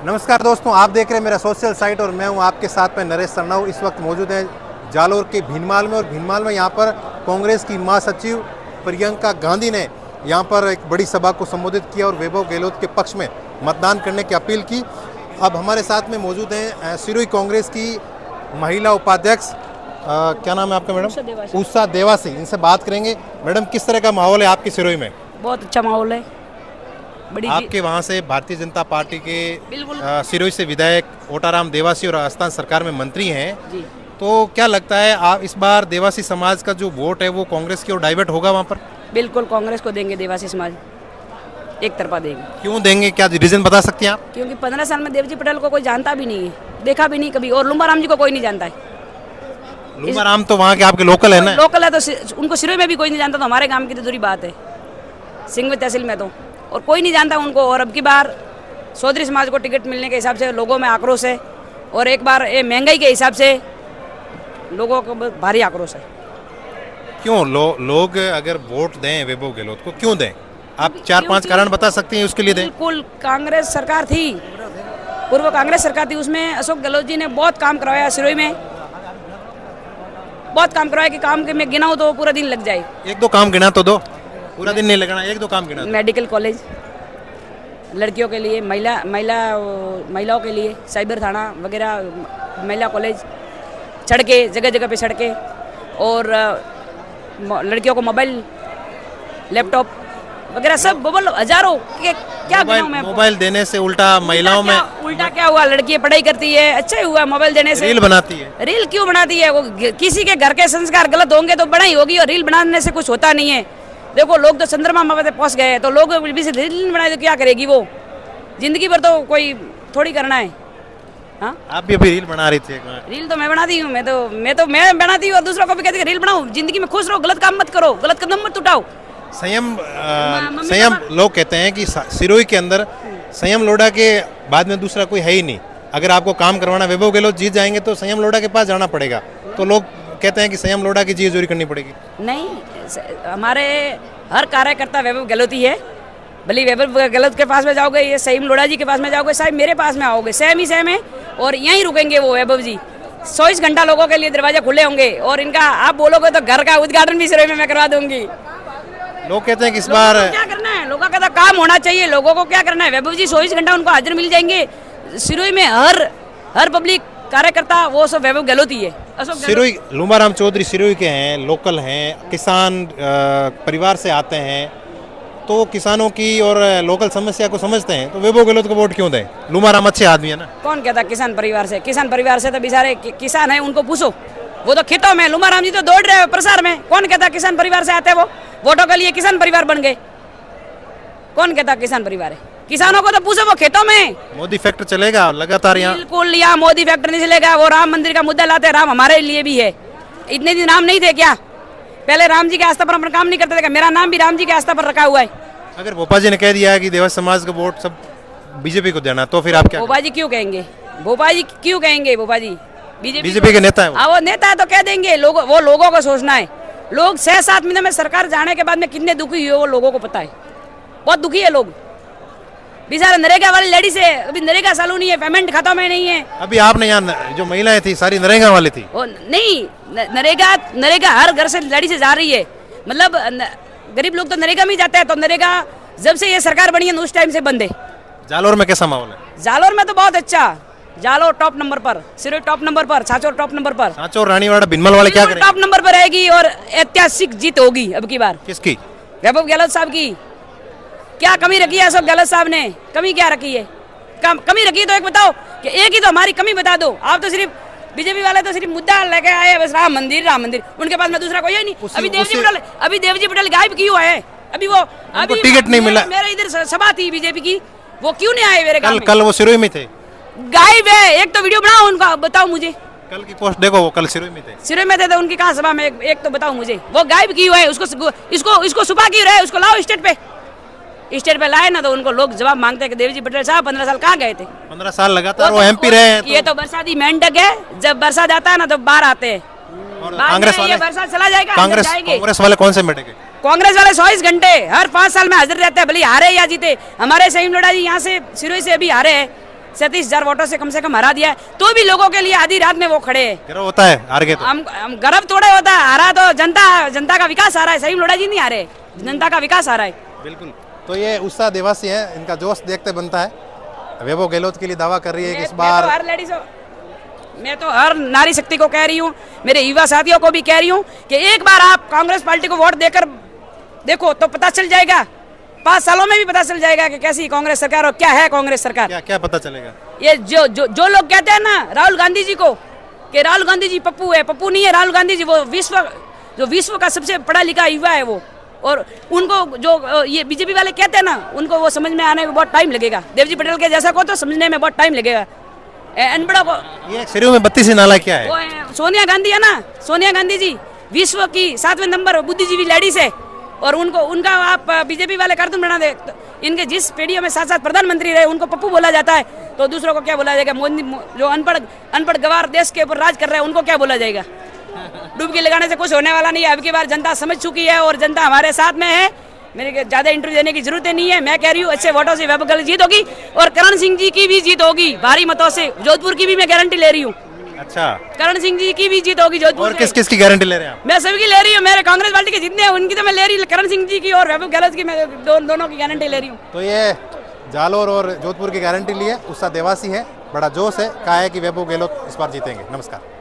नमस्कार दोस्तों, आप देख रहे हैं मेरा सोशल साइट और मैं हूं आपके साथ में नरेश सरनाऊ। इस वक्त मौजूद है जालोर के भीनमाल में और भीनमाल में यहां पर कांग्रेस की महासचिव प्रियंका गांधी ने यहां पर एक बड़ी सभा को संबोधित किया और वैभव गहलोत के पक्ष में मतदान करने की अपील की। अब हमारे साथ में मौजूद हैं सिरोही कांग्रेस की महिला उपाध्यक्ष, क्या नाम है आपका मैडम? उषा देवासी। इनसे बात करेंगे। मैडम, किस तरह का माहौल है आपकी सिरोही में? बहुत अच्छा माहौल है। आपके वहाँ से भारतीय जनता पार्टी के सिरोही से विधायक ओटाराम देवासी और राजस्थान सरकार में मंत्री हैं जी। तो क्या लगता है आप इस बार देवासी समाज का जो वोट है वो कांग्रेस की ओर डाइवर्ट होगा वहाँ पर? बिल्कुल कांग्रेस को देंगे, देवासी समाज एक तरफा देंगे। क्यों देंगे, क्या रीजन बता सकती हैं आप? क्योंकि 15 साल में देवजी पटेल को कोई जानता भी नहीं है, देखा भी नहीं कभी, और लुम्बाराम जी को कोई नहीं जानता है। लुम्बाराम तो वहाँ के आपके लोकल है ना? लोकल है तो उनको सिरोही में भी कोई नहीं जानता, तो हमारे गाँव की तो दूरी बात है। सिंघवी तहसील में तो और कोई नहीं जानता उनको। और अब की बार चौधरी समाज को टिकट मिलने के हिसाब से लोगों में आक्रोश है, और एक बार ये महंगाई के हिसाब से लोगों को भारी आक्रोश है। क्यों लोग अगर वोट दें वैभव गहलोत को, क्यों दें? आप 4-5 कारण बता सकते हैं उसके लिए दें? बिल्कुल, कांग्रेस सरकार थी, पूर्व कांग्रेस सरकार थी, उसमें अशोक गहलोत जी ने बहुत काम करवाया सिरोही में, बहुत काम करवाया कि काम के मैं गिनाऊं तो पूरा दिन लग जाए। एक दो काम गिना तो दो, पूरा दिन नहीं लगना, एक दो काम गिना। मेडिकल कॉलेज लड़कियों के लिए, महिलाओं के लिए साइबर थाना वगैरह, महिला कॉलेज, सड़कें जगह जगह पे सड़कें, और लड़कियों को मोबाइल लैपटॉप वगैरह सब हजारों के क्या गिनाऊं मैं? मोबाइल देने से उल्टा महिलाओं में उल्टा क्या हुआ? लड़की पढ़ाई करती है, अच्छा ही हुआ मोबाइल देने से। रील बनाती है। रील क्यों बनाती है? वो किसी के घर के संस्कार गलत होंगे तो बनाई होगी, और रील बनाने से कुछ होता नहीं है। देखो, लोग तो चंद्रमा पे पहुंच गए, तो लोग भी से रील बनाए तो क्या करेगी वो? जिंदगी भर तो कोई थोड़ी करना है। हाँ, आप भी अभी रील बना रही थी। रील तो मैं बनाती हूँ, मैं बनाती हूँ और दूसरों को भी कहती हूँ रील बनाओ, जिंदगी में खुश रहो, गलत काम मत करो, गलत कदम मत उठाओ। संयम लोग कहते हैं कि सिरोही के अंदर संयम लोढ़ा के बाद में दूसरा कोई है ही नहीं। अगर आपको काम करवाना, वैभव गहलोत जीत जाएंगे तो संयम लोढ़ा के पास जाना पड़ेगा। तो लोग कहते हैं कि संयम लोढ़ा की जीजोरी करनी पड़ेगी। नहीं, हमारे हर कार्यकर्ता वैभव गहलोत ही है। भले वैभव गहलोत के पास में जाओगे, ये संयम लोढ़ा जी के पास में जाओगे, साहब मेरे पास में आओगे, सेम ही सेम है, और यहीं रुकेंगे वो वैभव जी। 24 घंटा लोगों के लिए दरवाजे खुले होंगे, और इनका आप बोलोगे तो घर का उद्घाटन भी सिरोही में मैं करवा दूंगी। लोग कहते हैं कि इस बार क्या करना है, लोगों का तो काम होना चाहिए, लोगों को क्या करना है? वैभव जी 24 घंटा उनको हाजिर मिल जाएंगे। सिरोही में हर पब्लिक कार्यकर्ता वो सब वैभव गहलोत ही है। सिरोही लुम्बाराम चौधरी सिरोही के हैं, लोकल हैं, किसान परिवार से आते हैं, तो किसानों की और लोकल समस्या को समझते हैं, तो वैभव गहलोत को वोट क्यों दें? लुम्बाराम अच्छे आदमी है ना। कौन कहता किसान परिवार से? किसान परिवार से तो बेचारे किसान है, उनको पूछो, वो तो खेतों में। लुम्बाराम जी तो दौड़ रहे हैं प्रसार में। कौन कहता किसान परिवार से आते हैं? वो वोटों के लिए किसान परिवार बन गए। कौन कहता किसान परिवार है? किसानों को तो पूछो, वो खेतों में। मोदी फैक्टर चलेगा लगातार यहाँ? बिल्कुल, यहाँ मोदी फैक्टर नहीं चलेगा। वो राम मंदिर का मुद्दा लाते, राम हमारे लिए भी है। इतने दिन राम नहीं थे क्या? पहले राम जी के आस्था पर अपन काम नहीं करते थे? मेरा नाम भी राम जी के आस्था पर रखा हुआ है। अगर भोपा जी ने कह दिया है कि देवासी समाज का वोट सब बीजेपी को देना, तो फिर आप क्या? भोपा जी क्यों कहेंगे? भोपा जी क्यों कहेंगे? भोपा जी बीजेपी के नेता है। हाँ, वो नेता है तो कह देंगे। वो लोगों को सोचना है। लोग 6-7 महीने में सरकार जाने के बाद में कितने दुखी हुए वो लोगों को पता है। बहुत दुखी है लोग। बेचारे नरेगा वाली लेडीज है, अभी नरेगा चालू नहीं है, पेमेंट खाता में नहीं है। अभी आपने यहाँ जो महिलाएं थी सारी नरेगा वाली थी? नहीं, नरेगा हर घर से लेडीज जा रही है। मतलब गरीब लोग तो नरेगा में जाते हैं, तो नरेगा जब से ये सरकार बनी है उस टाइम से बंद है। जालोर में कैसा माहौल है? जालोर में तो बहुत अच्छा। जालोर टॉप नंबर पर, सिरोही टॉप नंबर पर, छाछोर टॉप नंबर पर, छाछोर रानीवाड़ा भीनमाल वाले क्या करेंगे? टॉप नंबर पर रहेगी, और ऐतिहासिक जीत होगी अब की बार। किसकी? वैभव गहलोत साहब की। क्या कमी रखी है अशोक गहलोत साहब ने? कमी क्या रखी है? कमी रखी है तो एक बताओ, कि एक ही तो हमारी कमी बता दो। आप तो सिर्फ बीजेपी वाले तो सिर्फ मुद्दा लेके आए, बस राम मंदिर, उनके पास में दूसरा कोई है नहीं। अभी देवजी पटेल गायब क्यों है? अभी टिकट नहीं मिला। मेरे इधर सभा थी बीजेपी की, वो क्यों नहीं आए मेरे गाँव? कल वो सिरोही में थे। गायब है। एक तो वीडियो बनाओ उनका, बताओ मुझे। कल की पोस्ट देखो, वो कल सिरोही में थे। सिरोही में थे तो उनकी कहाँ सभा में? एक तो बताओ मुझे, वो गायब क्यों है? इसको सुबह क्यों रहे? उसको लाओ स्टेट पे लाए ना, तो उनको लोग जवाब मांगते हैं कि देवजी पटेल साहब 15 साल कहाँ गए थे? 15 साल लगातार वो एमपी रहे हैं। ये तो बरसाती मेंढक है, जब बरसात आता है ना तो बाहर आते हैं। कांग्रेस वाले बरसात चला जाएगा, कांग्रेस वाले कौन से मेंढक है? कांग्रेस वाले 24 घंटे हर 5 साल में हाजिर रहते हैं, भले हारे या जीते। हमारे संयम लोढ़ा जी यहाँ से सिरोही से अभी हारे हैं, 37,000 वोटों से कम हरा दिया है, तो भी लोगों के लिए आधी रात में वो खड़े हैं। गर्व होता है हार गए तो? हम गर्व थोड़े होता है, हारा तो जनता का विकास आ रहा है, सही लोड़ा जी नहीं आ रहे, जनता का विकास आ रहा है। बिल्कुल। तो ये उत्साह देवासी है, इनका जोश देखते बनता है। वैभव गहलोत के लिए दावा कर रही है कि इस बार मैं तो हर नारी शक्ति को कह रही हूँ, मेरे युवा साथियों को भी कह रही हूँ कि एक बार आप कांग्रेस पार्टी को वोट देकर देखो तो पता चल जाएगा, 5 सालों में भी पता चल जाएगा कि कैसी कांग्रेस सरकार और क्या है कांग्रेस सरकार। क्या क्या पता चलेगा? ये जो लोग कहते हैं ना राहुल गांधी जी को कि राहुल गांधी जी पप्पू है, पप्पू नहीं है राहुल गांधी जी, वो विश्व का सबसे पढ़ा लिखा युवा है वो। और उनको जो ये बीजेपी वाले कहते हैं ना, उनको वो समझ में आने में बहुत टाइम लगेगा। देवजी पटेल के जैसा को तो समझने में बहुत टाइम लगेगा। अनपढ़ों को ये शरीर में 32 नाला क्या है? वो सोनिया गांधी है ना, सोनिया गांधी जी विश्व की 7वें नंबर बुद्धिजीवी लेडीज है, और उनका आप बीजेपी वाले कार्टून बना दे। तो इनके जिस पीढ़ियों में 7 प्रधानमंत्री रहे उनको पप्पू बोला जाता है, तो दूसरों को क्या बोला जाएगा? मोदी जो अनपढ़ गवार देश के ऊपर राज कर रहे हैं उनको क्या बोला जाएगा? डुबकी लगाने से कुछ होने वाला नहीं है। अब की बार जनता समझ चुकी है और जनता हमारे साथ में है। मेरे ज्यादा इंटरव्यू देने की जरूरत नहीं है। मैं कह रही हूँ अच्छे वोटों से वैभव गहलोत जीत होगी और करण सिंह जी की भी जीत होगी भारी मतों से। जोधपुर की भी मैं गारंटी ले रही हूँ। अच्छा, करण सिंह जी की भी जीत होगी जोधपुर। और किस की गारंटी ले रहे हैं आप? मैं सभी की ले रही हूँ। मेरे कांग्रेस पार्टी के जितने हैं उनकी तो मैं ले रही हूँ, करण सिंह जी की और वैभव गहलोत की मैं दोनों की गारंटी ले रही हूँ। तो ये जालोर और जोधपुर की गारंटी ली है। उत्साह देवासी है, बड़ा जोश है, कहा है कि वैभव गहलोत इस बार जीतेंगे। नमस्कार।